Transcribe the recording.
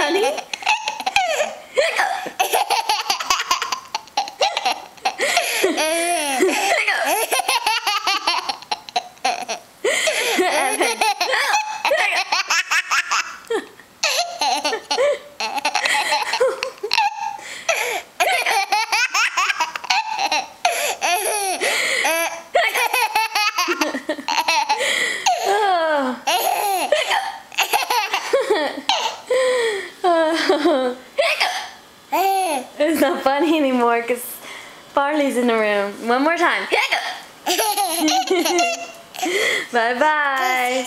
funny? It's not funny anymore because Barley's in the room. One more time. Bye-bye.